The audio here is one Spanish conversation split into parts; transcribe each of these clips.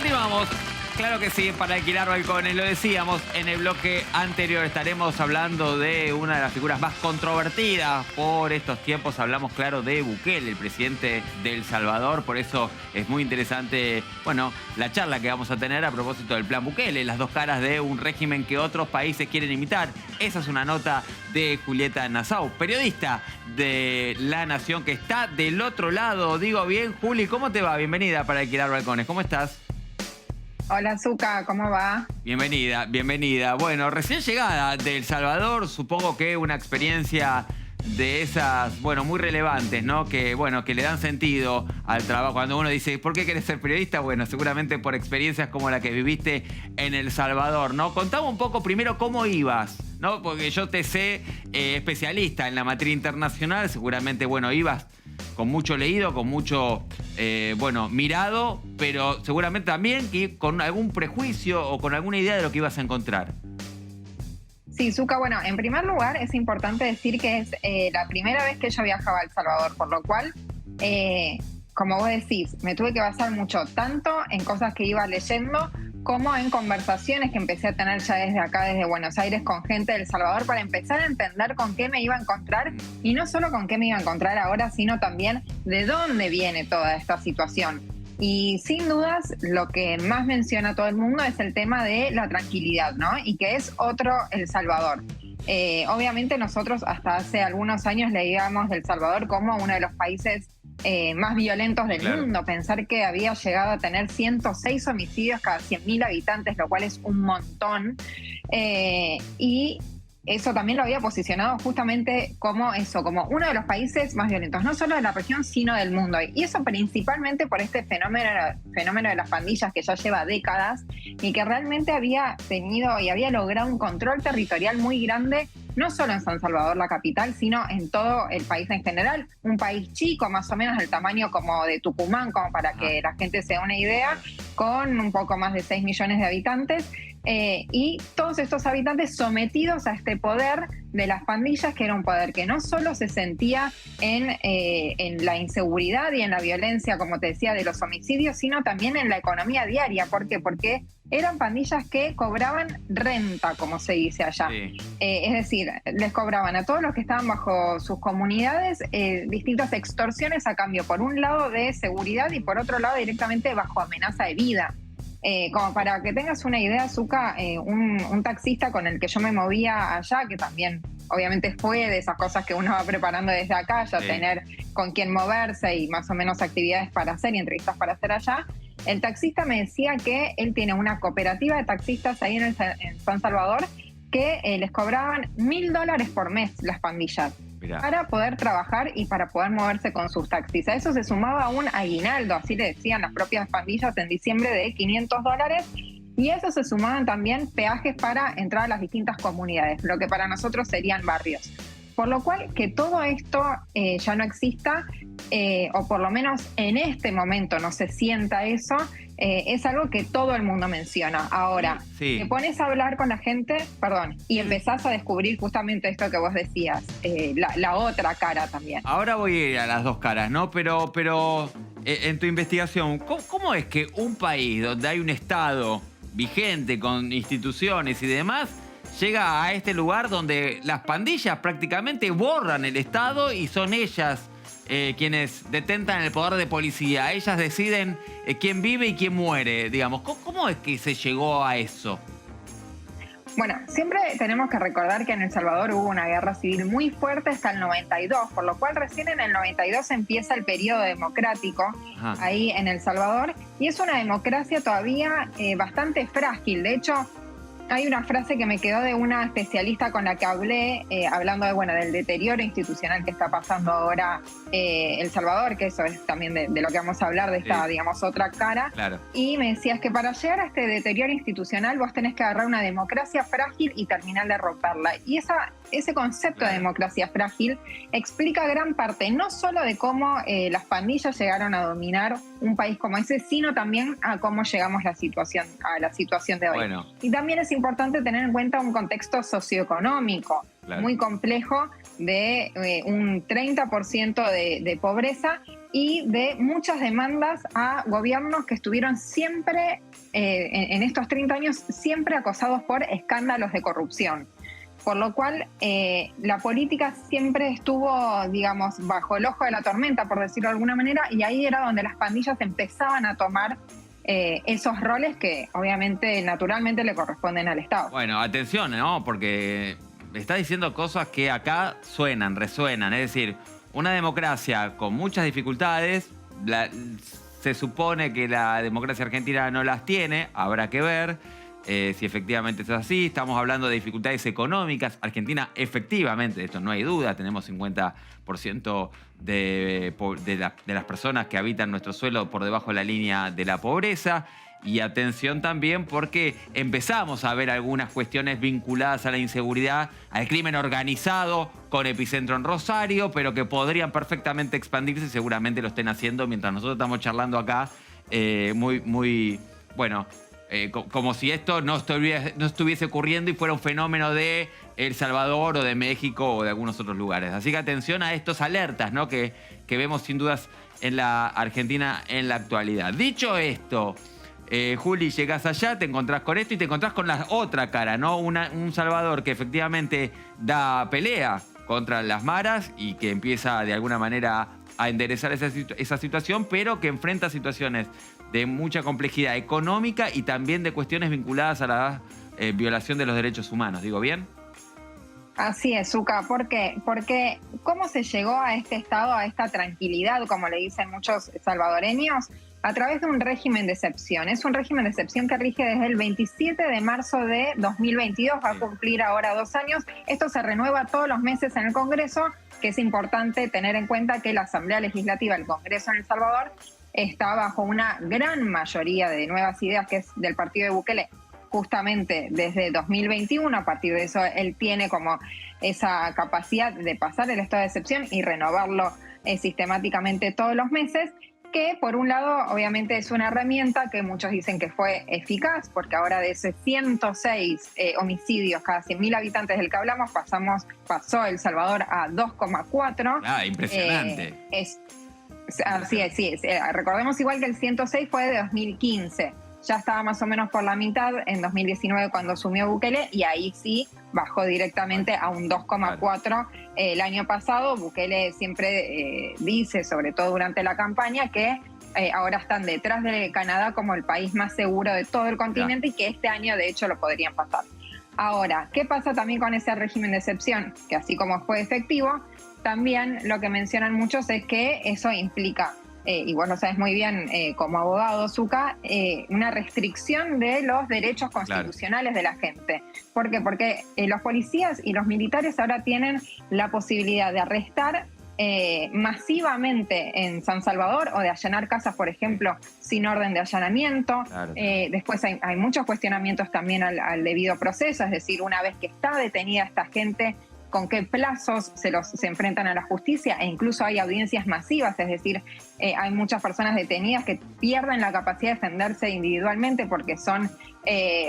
Continuamos. Claro que sí, para alquilar balcones, lo decíamos en el bloque anterior, estaremos hablando de una de las figuras más controvertidas por estos tiempos. Hablamos, claro, de Bukele, el presidente de El Salvador. Por eso es muy interesante, bueno, la charla que vamos a tener a propósito del plan Bukele, las dos caras de un régimen que otros países quieren imitar. Esa es una nota de Julieta Nassau, periodista de La Nación, que está del otro lado. Digo bien, Juli, ¿cómo te va? Bienvenida para alquilar balcones. ¿Cómo estás? Hola, Zuka, ¿cómo va? Bienvenida, bienvenida. Bueno, recién llegada de El Salvador, supongo que una experiencia de esas, bueno, muy relevantes, ¿no? Que, bueno, que le dan sentido al trabajo. Cuando uno dice, ¿por qué querés ser periodista? Bueno, seguramente por experiencias como la que viviste en El Salvador, ¿no? Contame un poco primero cómo ibas, ¿no? Porque yo te sé especialista en la materia internacional, seguramente, bueno, ibas con mucho leído, con mucho, bueno, mirado, pero seguramente también que con algún prejuicio o con alguna idea de lo que ibas a encontrar. Sí, Zuka, bueno, en primer lugar es importante decir que es la primera vez que yo viajaba a El Salvador, por lo cual, como vos decís, me tuve que basar mucho, tanto en cosas que iba leyendo, como en conversaciones que empecé a tener ya desde acá, desde Buenos Aires, con gente de El Salvador, para empezar a entender con qué me iba a encontrar, y no solo con qué me iba a encontrar ahora, sino también de dónde viene toda esta situación. Y sin dudas, lo que más menciona todo el mundo es el tema de la tranquilidad, ¿no? Y que es otro El Salvador. Obviamente nosotros hasta hace algunos años leíamos de El Salvador como uno de los países más violentos del mundo. Pensar que había llegado a tener 106 homicidios cada 100.000 habitantes, lo cual es un montón. Y eso también lo había posicionado justamente como eso, como uno de los países más violentos, no solo de la región, sino del mundo. Y eso principalmente por este fenómeno de las pandillas que ya lleva décadas y que realmente había tenido y había logrado un control territorial muy grande, no solo en San Salvador, la capital, sino en todo el país en general. Un país chico, más o menos del tamaño como de Tucumán, como para que la gente se dé una idea, con un poco más de 6 millones de habitantes. Y todos estos habitantes sometidos a este poder de las pandillas, que era un poder que no solo se sentía en la inseguridad y en la violencia, como te decía, de los homicidios, sino también en la economía diaria. ¿Por qué? Porque eran pandillas que cobraban renta, como se dice allá. Sí. Es decir, les cobraban a todos los que estaban bajo sus comunidades distintas extorsiones a cambio, por un lado, de seguridad y por otro lado, directamente bajo amenaza de vida. Como para que tengas una idea, Zuka, un taxista con el que yo me movía allá, que también obviamente fue de esas cosas que uno va preparando desde acá, ya tener con quién moverse y más o menos actividades para hacer y entrevistas para hacer allá. El taxista me decía que él tiene una cooperativa de taxistas ahí en San Salvador que les cobraban $1.000 por mes las pandillas. Mirá. Para poder trabajar y para poder moverse con sus taxis. A eso se sumaba un aguinaldo, así le decían las propias pandillas en diciembre, de $500, y a eso se sumaban también peajes para entrar a las distintas comunidades, lo que para nosotros serían barrios. Por lo cual, que todo esto ya no exista, o por lo menos en este momento no se sienta eso, es algo que todo el mundo menciona. Ahora, te pones a hablar con la gente, y empezás a descubrir justamente esto que vos decías, la otra cara también. Ahora voy a ir a las dos caras, ¿no? Pero en tu investigación, ¿cómo es que un país donde hay un Estado vigente con instituciones y demás llega a este lugar donde las pandillas prácticamente borran el Estado y son ellas quienes detentan el poder de policía? Ellas deciden quién vive y quién muere, digamos. ¿Cómo es que se llegó a eso? Bueno, siempre tenemos que recordar que en El Salvador hubo una guerra civil muy fuerte hasta el 92, por lo cual recién en el 92 empieza el periodo democrático ahí en El Salvador, y es una democracia todavía bastante frágil. De hecho, hay una frase que me quedó de una especialista con la que hablé, hablando del deterioro institucional que está pasando ahora El Salvador, que eso es también de lo que vamos a hablar, de esta, digamos, otra cara. Claro. Y me decías que para llegar a este deterioro institucional vos tenés que agarrar una democracia frágil y terminar de romperla. Y ese concepto de democracia frágil explica gran parte, no solo de cómo las pandillas llegaron a dominar un país como ese, sino también a cómo llegamos a la situación de hoy. Bueno. Y también es importante tener en cuenta un contexto socioeconómico muy complejo de un 30% de pobreza y de muchas demandas a gobiernos que estuvieron siempre, en estos 30 años, siempre acosados por escándalos de corrupción. Por lo cual, la política siempre estuvo, digamos, bajo el ojo de la tormenta, por decirlo de alguna manera, y ahí era donde las pandillas empezaban a tomar esos roles que, obviamente, naturalmente le corresponden al Estado. Bueno, atención, ¿no? Porque está diciendo cosas que acá resuenan. Es decir, una democracia con muchas dificultades, se supone que la democracia argentina no las tiene, habrá que ver si efectivamente es así. Estamos hablando de dificultades económicas. Argentina, efectivamente, de esto no hay duda, tenemos 50% de las personas que habitan nuestro suelo por debajo de la línea de la pobreza. Y atención también porque empezamos a ver algunas cuestiones vinculadas a la inseguridad, al crimen organizado con epicentro en Rosario, pero que podrían perfectamente expandirse y seguramente lo estén haciendo mientras nosotros estamos charlando acá, como si esto no estuviese ocurriendo y fuera un fenómeno de El Salvador o de México o de algunos otros lugares. Así que atención a estos alertas, ¿no? que vemos sin dudas en la Argentina en la actualidad. Dicho esto, Juli, llegás allá, te encontrás con esto y te encontrás con la otra cara, ¿no? Un Salvador que efectivamente da pelea contra las maras y que empieza de alguna manera a enderezar esa situación, pero que enfrenta situaciones de mucha complejidad económica y también de cuestiones vinculadas a la violación de los derechos humanos. ¿Digo bien? Así es, Zucca. ¿Por qué? Porque ¿cómo se llegó a este estado, a esta tranquilidad, como le dicen muchos salvadoreños? A través de un régimen de excepción. Es un régimen de excepción que rige desde el 27 de marzo de 2022, va a cumplir ahora 2 años. Esto se renueva todos los meses en el Congreso, que es importante tener en cuenta que la Asamblea Legislativa del Congreso en El Salvador está bajo una gran mayoría de nuevas ideas, que es del partido de Bukele, justamente desde 2021. A partir de eso, él tiene como esa capacidad de pasar el estado de excepción y renovarlo sistemáticamente todos los meses, que por un lado obviamente es una herramienta que muchos dicen que fue eficaz, porque ahora de ese 106 homicidios cada 100.000 habitantes del que hablamos, pasó El Salvador a 2,4. Ah, impresionante. Así es, sí. Recordemos igual que el 106 fue de 2015. Ya estaba más o menos por la mitad en 2019 cuando asumió Bukele, y ahí sí bajó directamente a un 2,4 el año pasado. Bukele siempre dice, sobre todo durante la campaña, que ahora están detrás de Canadá como el país más seguro de todo el continente y que este año de hecho lo podrían pasar. Ahora, ¿qué pasa también con ese régimen de excepción? Que así como fue efectivo, también lo que mencionan muchos es que eso implica, y vos lo sabes muy bien como abogado, Zucca, una restricción de los derechos constitucionales de la gente. ¿Por qué? Porque los policías y los militares ahora tienen la posibilidad de arrestar masivamente en San Salvador, o de allanar casas, por ejemplo, sin orden de allanamiento. Claro. Después hay muchos cuestionamientos también al debido proceso, es decir, una vez que está detenida esta gente, con qué plazos se enfrentan a la justicia, e incluso hay audiencias masivas, es decir, hay muchas personas detenidas que pierden la capacidad de defenderse individualmente porque son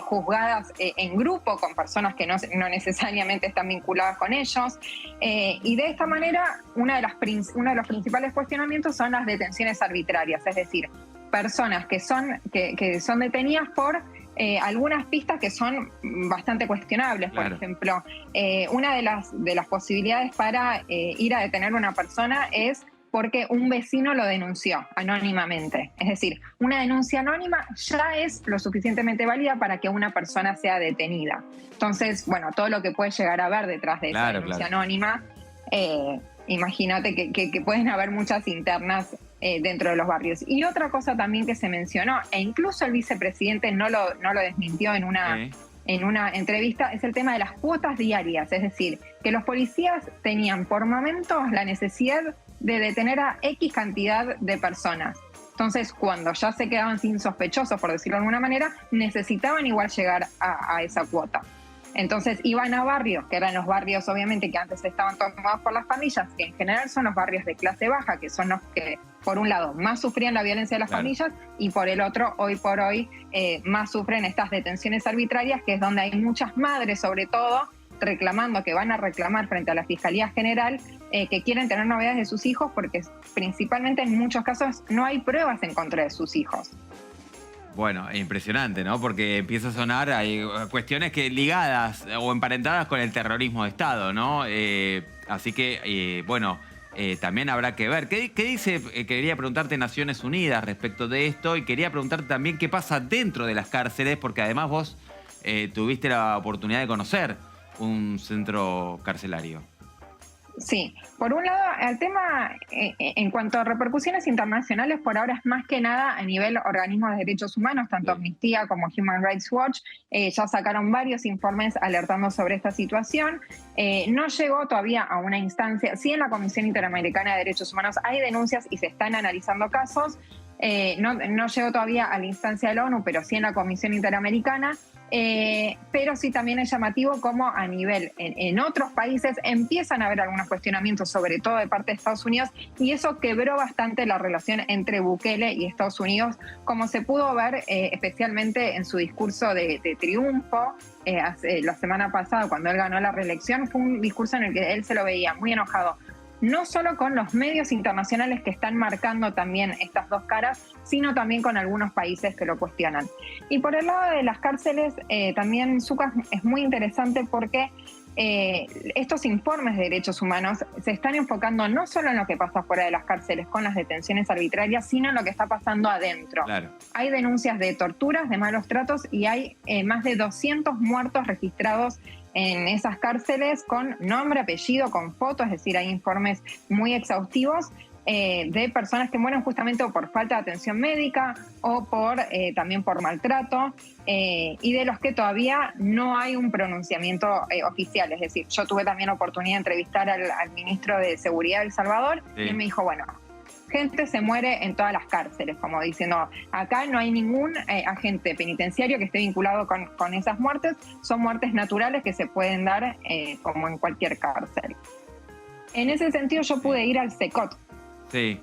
juzgadas en grupo con personas que no necesariamente están vinculadas con ellos, y de esta manera uno de los principales cuestionamientos son las detenciones arbitrarias, es decir, personas que son detenidas por algunas pistas que son bastante cuestionables. Claro. Por ejemplo, una de las posibilidades para ir a detener a una persona es porque un vecino lo denunció anónimamente. Es decir, una denuncia anónima ya es lo suficientemente válida para que una persona sea detenida. Entonces, bueno, todo lo que puede llegar a haber detrás de esa denuncia anónima, imagínate que pueden haber muchas internas dentro de los barrios. Y otra cosa también que se mencionó, e incluso el vicepresidente no lo desmintió en una entrevista, es el tema de las cuotas diarias. Es decir, que los policías tenían por momentos la necesidad de detener a X cantidad de personas. Entonces, cuando ya se quedaban sin sospechosos, por decirlo de alguna manera, necesitaban igual llegar a esa cuota. Entonces iban a barrios, que eran los barrios obviamente que antes estaban tomados por las pandillas, que en general son los barrios de clase baja, que son los que por un lado más sufrían la violencia de las pandillas, y por el otro, hoy por hoy, más sufren estas detenciones arbitrarias, que es donde hay muchas madres sobre todo reclamando, que van a reclamar frente a la Fiscalía General, que quieren tener novedades de sus hijos porque principalmente en muchos casos no hay pruebas en contra de sus hijos. Bueno, impresionante, ¿no? Porque empieza a sonar, hay cuestiones que ligadas o emparentadas con el terrorismo de Estado, ¿no? Así que, bueno, también habrá que ver. ¿Qué dice, quería preguntarte, Naciones Unidas respecto de esto? Y quería preguntarte también qué pasa dentro de las cárceles, porque además vos tuviste la oportunidad de conocer un centro carcelario. Sí, por un lado, el tema en cuanto a repercusiones internacionales, por ahora es más que nada a nivel organismos de derechos humanos, tanto Amnistía como Human Rights Watch, ya sacaron varios informes alertando sobre esta situación. No llegó todavía a una instancia, sí en la Comisión Interamericana de Derechos Humanos hay denuncias y se están analizando casos, no llegó todavía a la instancia de la ONU, pero sí en la Comisión Interamericana. Pero sí también es llamativo como a nivel en otros países empiezan a haber algunos cuestionamientos, sobre todo de parte de Estados Unidos, y eso quebró bastante la relación entre Bukele y Estados Unidos, como se pudo ver especialmente en su discurso de triunfo la semana pasada, cuando él ganó la reelección. Fue un discurso en el que él se lo veía muy enojado, no solo con los medios internacionales que están marcando también estas dos caras, sino también con algunos países que lo cuestionan. Y por el lado de las cárceles, también, Zucca, es muy interesante porque estos informes de derechos humanos se están enfocando no solo en lo que pasa fuera de las cárceles con las detenciones arbitrarias, sino en lo que está pasando adentro. Claro. Hay denuncias de torturas, de malos tratos, y hay más de 200 muertos registrados en esas cárceles con nombre, apellido, con fotos, es decir, hay informes muy exhaustivos de personas que mueren justamente o por falta de atención médica o también por maltrato, y de los que todavía no hay un pronunciamiento oficial. Es decir, yo tuve también la oportunidad de entrevistar al ministro de Seguridad de El Salvador, y él me dijo, bueno, gente se muere en todas las cárceles, como diciendo, acá no hay ningún agente penitenciario que esté vinculado con esas muertes, son muertes naturales que se pueden dar como en cualquier cárcel. En ese sentido yo pude ir al CECOT, que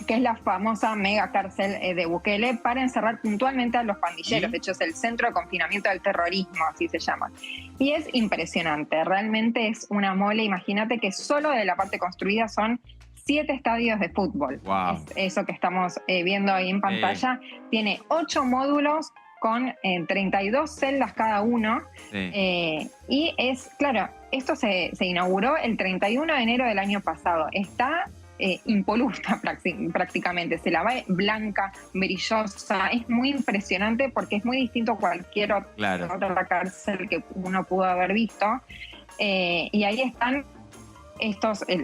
es la famosa mega cárcel de Bukele, para encerrar puntualmente a los pandilleros. De hecho es el Centro de Confinamiento del Terrorismo, así se llama. Y es impresionante, realmente es una mole. Imagínate que solo de la parte construida son 7 estadios de fútbol. Wow. Es eso que estamos viendo ahí en pantalla. Tiene 8 módulos con 32 celdas cada uno. Y es, claro, esto se inauguró el 31 de enero del año pasado. Está impoluta prácticamente, se la ve blanca, brillosa. Es muy impresionante porque es muy distinto a cualquier otra cárcel que uno pudo haber visto. Y ahí están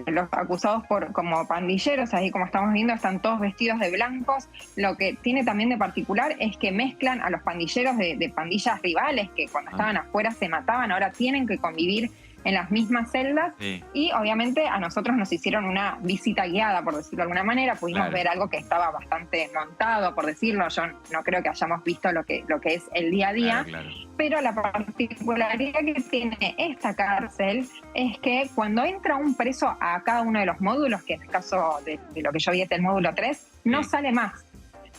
los acusados como pandilleros, ahí como estamos viendo, están todos vestidos de blancos. Lo que tiene también de particular es que mezclan a los pandilleros de pandillas rivales que cuando estaban afuera se mataban, ahora tienen que convivir en las mismas celdas. Y obviamente a nosotros nos hicieron una visita guiada, por decirlo de alguna manera. Pudimos ver algo que estaba bastante montado, por decirlo. Yo no creo que hayamos visto lo que es el día a día. Pero la particularidad que tiene esta cárcel es que cuando entra un preso a cada uno de los módulos, que en el caso de lo que yo vi es el módulo 3, no sale más.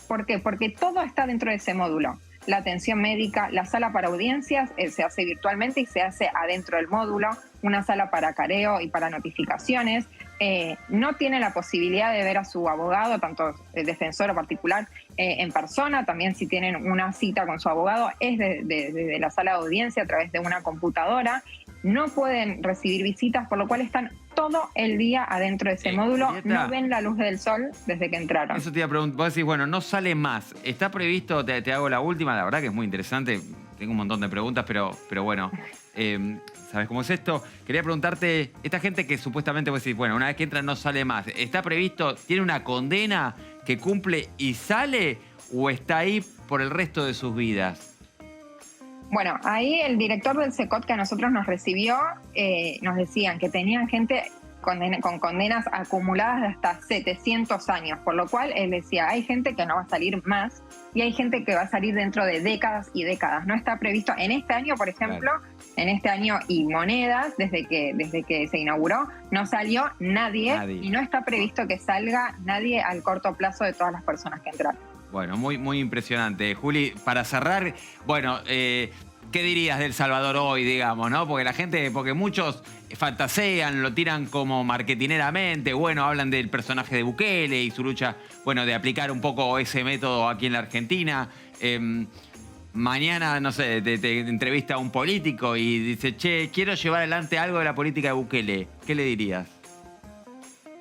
¿Por qué? Porque todo está dentro de ese módulo. La atención médica, la sala para audiencias se hace virtualmente y se hace adentro del módulo, una sala para careo y para notificaciones. No tiene la posibilidad de ver a su abogado, tanto el defensor o particular, en persona. También si tienen una cita con su abogado es desde la sala de audiencia a través de una computadora. No pueden recibir visitas, por lo cual están todo el día adentro de ese módulo. No ven la luz del sol desde que entraron. Eso te iba a preguntar. Vos decís, bueno, no sale más. ¿Está previsto? Te hago la última. La verdad que es muy interesante. Tengo un montón de preguntas, pero bueno, ¿sabes cómo es esto? Quería preguntarte, esta gente que supuestamente vos decís, bueno, una vez que entra no sale más. ¿Está previsto? ¿Tiene una condena que cumple y sale? ¿O está ahí por el resto de sus vidas? Bueno, ahí el director del CECOT que a nosotros nos recibió, nos decían que tenían gente con condenas acumuladas de hasta 700 años, por lo cual él decía, hay gente que no va a salir más y hay gente que va a salir dentro de décadas y décadas. No está previsto en este año, por ejemplo, en este año y monedas, desde que se inauguró, no salió nadie y no está previsto que salga nadie al corto plazo de todas las personas que entraron. Bueno, muy, muy impresionante. Juli, para cerrar, bueno, ¿Qué dirías del Salvador hoy, digamos, no? Porque muchos fantasean, lo tiran como marketineramente, bueno, hablan del personaje de Bukele y su lucha, bueno, de aplicar un poco ese método aquí en la Argentina. Mañana, no sé, te entrevista a un político y dice, che, quiero llevar adelante algo de la política de Bukele. ¿Qué le dirías?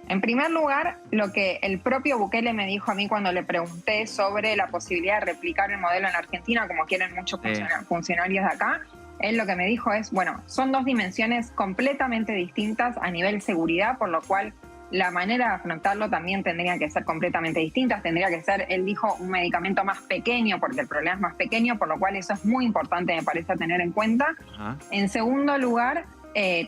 En primer lugar, lo que el propio Bukele me dijo a mí cuando le pregunté sobre la posibilidad de replicar el modelo en Argentina, como quieren muchos funcionarios de acá, él lo que me dijo es, bueno, son dos dimensiones completamente distintas a nivel seguridad, por lo cual la manera de afrontarlo también tendría que ser completamente distintas, tendría que ser, él dijo, un medicamento más pequeño, porque el problema es más pequeño, por lo cual eso es muy importante, me parece, tener en cuenta. En segundo lugar,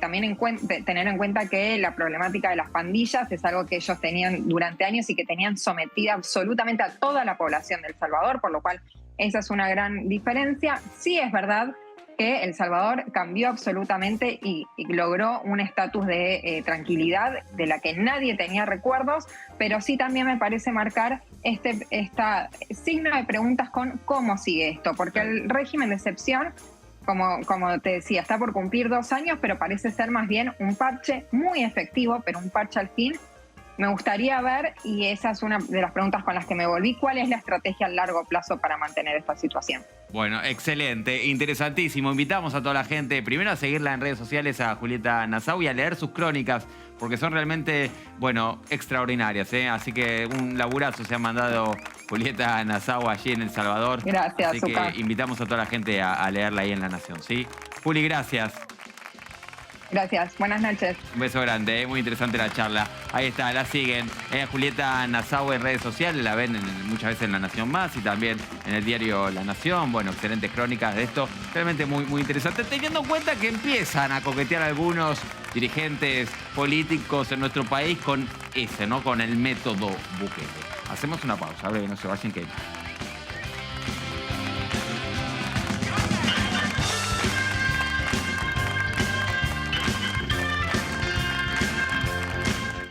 también tener en cuenta que la problemática de las pandillas es algo que ellos tenían durante años y que tenían sometida absolutamente a toda la población de El Salvador, por lo cual esa es una gran diferencia. Sí es verdad que El Salvador cambió absolutamente y logró un estatus de tranquilidad de la que nadie tenía recuerdos, pero sí también me parece marcar este signo de preguntas con cómo sigue esto, porque el régimen de excepción, como te decía, está por cumplir 2 años, pero parece ser más bien un parche muy efectivo, pero un parche al fin. Me gustaría ver, y esa es una de las preguntas con las que me volví, ¿cuál es la estrategia a largo plazo para mantener esta situación? Bueno, excelente, interesantísimo. Invitamos a toda la gente, primero a seguirla en redes sociales a Julieta Nassau y a leer sus crónicas, porque son realmente, bueno, extraordinarias, ¿eh? Así que un laburazo se ha mandado Julieta Nassau allí en El Salvador. Gracias, así que invitamos a toda la gente a leerla ahí en La Nación, ¿sí? Juli, gracias. Gracias, buenas noches. Un beso grande, muy interesante la charla. Ahí está, la siguen. Julieta Nassau en redes sociales, la ven muchas veces en La Nación Más y también en el diario La Nación. Bueno, excelentes crónicas de esto, realmente muy, muy interesante. Teniendo en cuenta que empiezan a coquetear algunos dirigentes políticos en nuestro país con ese, ¿no? Con el método Bukele. Hacemos una pausa, a ver, no se vayan que...